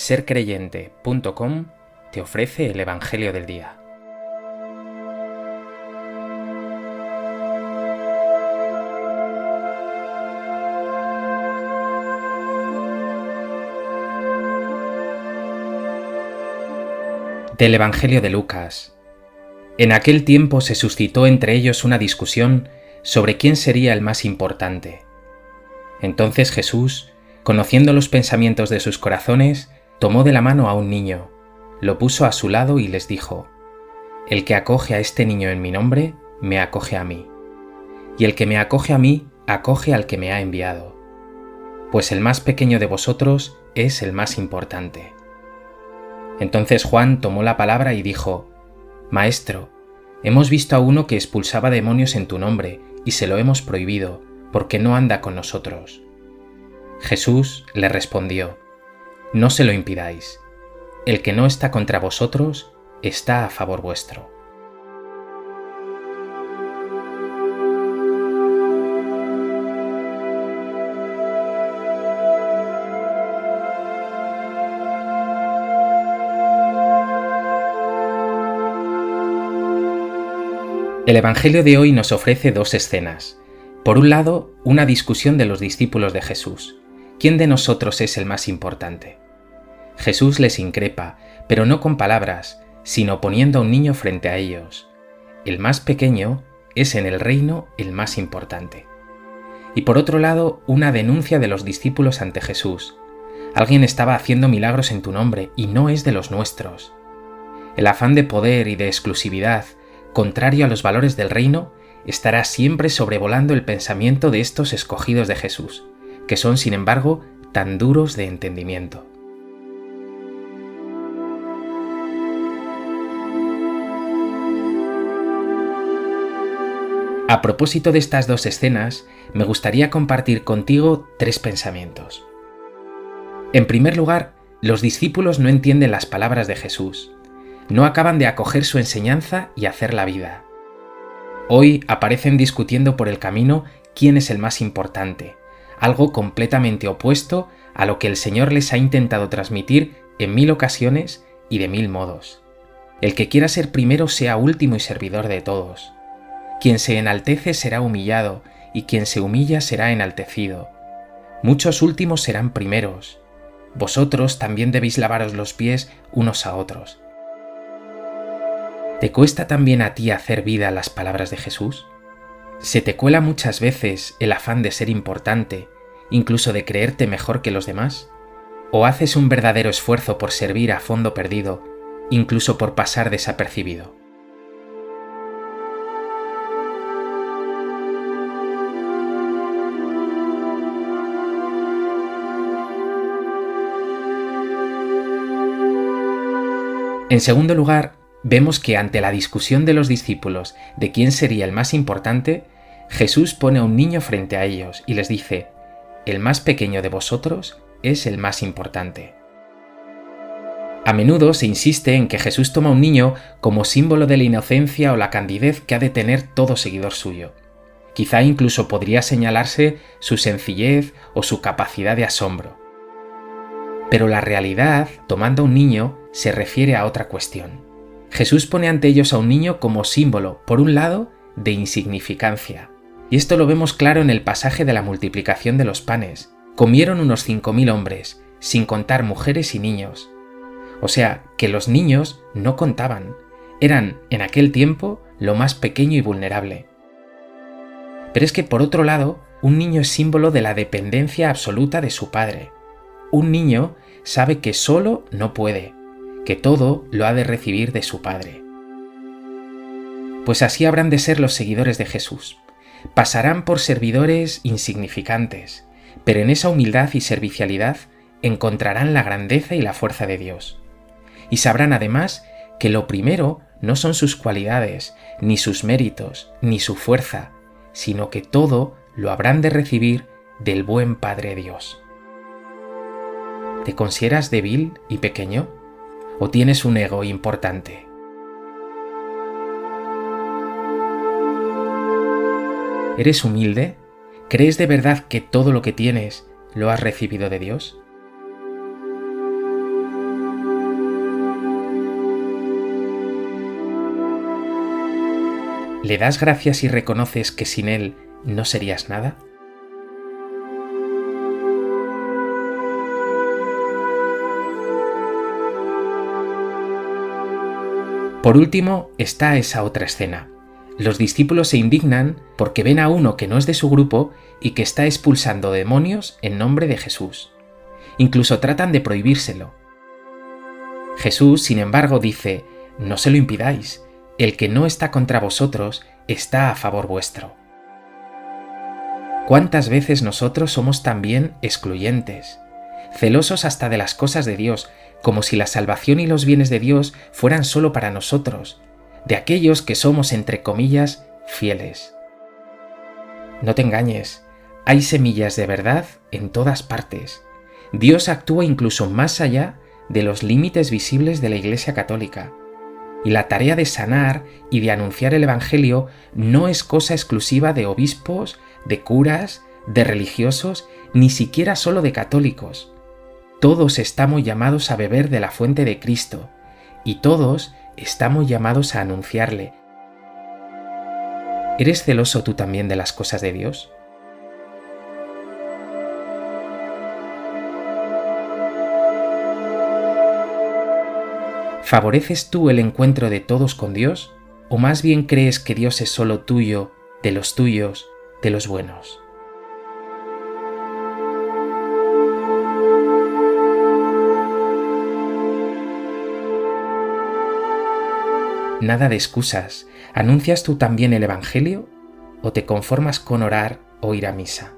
sercreyente.com te ofrece el Evangelio del Día. Del Evangelio de Lucas. En aquel tiempo se suscitó entre ellos una discusión sobre quién sería el más importante. Entonces Jesús, conociendo los pensamientos de sus corazones, tomó de la mano a un niño, lo puso a su lado y les dijo: El que acoge a este niño en mi nombre, me acoge a mí. Y el que me acoge a mí, acoge al que me ha enviado. Pues el más pequeño de vosotros es el más importante. Entonces Juan tomó la palabra y dijo: Maestro, hemos visto a uno que expulsaba demonios en tu nombre y se lo hemos prohibido, porque no anda con nosotros. Jesús le respondió: No se lo impidáis. El que no está contra vosotros, está a favor vuestro. El Evangelio de hoy nos ofrece dos escenas. Por un lado, una discusión de los discípulos de Jesús. ¿Quién de nosotros es el más importante? Jesús les increpa, pero no con palabras, sino poniendo a un niño frente a ellos. El más pequeño es en el reino el más importante. Y por otro lado, una denuncia de los discípulos ante Jesús. Alguien estaba haciendo milagros en tu nombre y no es de los nuestros. El afán de poder y de exclusividad, contrario a los valores del reino, estará siempre sobrevolando el pensamiento de estos escogidos de Jesús, que son, sin embargo, tan duros de entendimiento. A propósito de estas dos escenas, me gustaría compartir contigo tres pensamientos. En primer lugar, los discípulos no entienden las palabras de Jesús. No acaban de acoger su enseñanza y hacer la vida. Hoy aparecen discutiendo por el camino quién es el más importante, algo completamente opuesto a lo que el Señor les ha intentado transmitir en 1000 ocasiones y de 1000 modos. El que quiera ser primero sea último y servidor de todos. Quien se enaltece será humillado y quien se humilla será enaltecido. Muchos últimos serán primeros. Vosotros también debéis lavaros los pies unos a otros. ¿Te cuesta también a ti hacer vida las palabras de Jesús? ¿Se te cuela muchas veces el afán de ser importante, incluso de creerte mejor que los demás? ¿O haces un verdadero esfuerzo por servir a fondo perdido, incluso por pasar desapercibido? En segundo lugar, vemos que ante la discusión de los discípulos de quién sería el más importante, Jesús pone a un niño frente a ellos y les dice: El más pequeño de vosotros es el más importante. A menudo se insiste en que Jesús toma a un niño como símbolo de la inocencia o la candidez que ha de tener todo seguidor suyo. Quizá incluso podría señalarse su sencillez o su capacidad de asombro. Pero la realidad, tomando a un niño, se refiere a otra cuestión. Jesús pone ante ellos a un niño como símbolo, por un lado, de insignificancia. Y esto lo vemos claro en el pasaje de la multiplicación de los panes. Comieron unos 5000 hombres, sin contar mujeres y niños. O sea, que los niños no contaban. Eran, en aquel tiempo, lo más pequeño y vulnerable. Pero es que, por otro lado, un niño es símbolo de la dependencia absoluta de su padre. Un niño sabe que solo no puede, que todo lo ha de recibir de su Padre. Pues así habrán de ser los seguidores de Jesús. Pasarán por servidores insignificantes, pero en esa humildad y servicialidad encontrarán la grandeza y la fuerza de Dios. Y sabrán además que lo primero no son sus cualidades, ni sus méritos, ni su fuerza, sino que todo lo habrán de recibir del buen Padre Dios. ¿Te consideras débil y pequeño? ¿O tienes un ego importante? ¿Eres humilde? ¿Crees de verdad que todo lo que tienes lo has recibido de Dios? ¿Le das gracias y reconoces que sin Él no serías nada? Por último, está esa otra escena. Los discípulos se indignan porque ven a uno que no es de su grupo y que está expulsando demonios en nombre de Jesús. Incluso tratan de prohibírselo. Jesús, sin embargo, dice: «No se lo impidáis, el que no está contra vosotros está a favor vuestro». ¿Cuántas veces nosotros somos también excluyentes, celosos hasta de las cosas de Dios, como si la salvación y los bienes de Dios fueran solo para nosotros, de aquellos que somos, entre comillas, fieles? No te engañes, hay semillas de verdad en todas partes. Dios actúa incluso más allá de los límites visibles de la Iglesia Católica. Y la tarea de sanar y de anunciar el Evangelio no es cosa exclusiva de obispos, de curas, de religiosos, ni siquiera solo de católicos. Todos estamos llamados a beber de la fuente de Cristo, y todos estamos llamados a anunciarle. ¿Eres celoso tú también de las cosas de Dios? ¿Favoreces tú el encuentro de todos con Dios? ¿O más bien crees que Dios es solo tuyo, de los tuyos, de los buenos? Nada de excusas. ¿Anuncias tú también el Evangelio? ¿O te conformas con orar o ir a misa?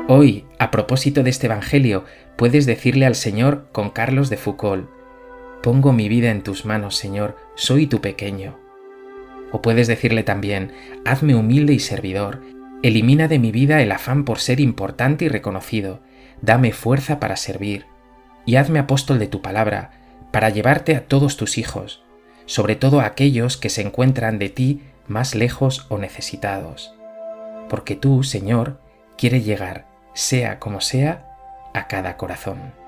Hoy, a propósito de este Evangelio, puedes decirle al Señor con Carlos de Foucauld: «Pongo mi vida en tus manos, Señor, soy tu pequeño». O puedes decirle también: «Hazme humilde y servidor, elimina de mi vida el afán por ser importante y reconocido, dame fuerza para servir, y hazme apóstol de tu palabra, para llevarte a todos tus hijos, sobre todo a aquellos que se encuentran de ti más lejos o necesitados. Porque tú, Señor, quieres llegar, sea como sea, a cada corazón».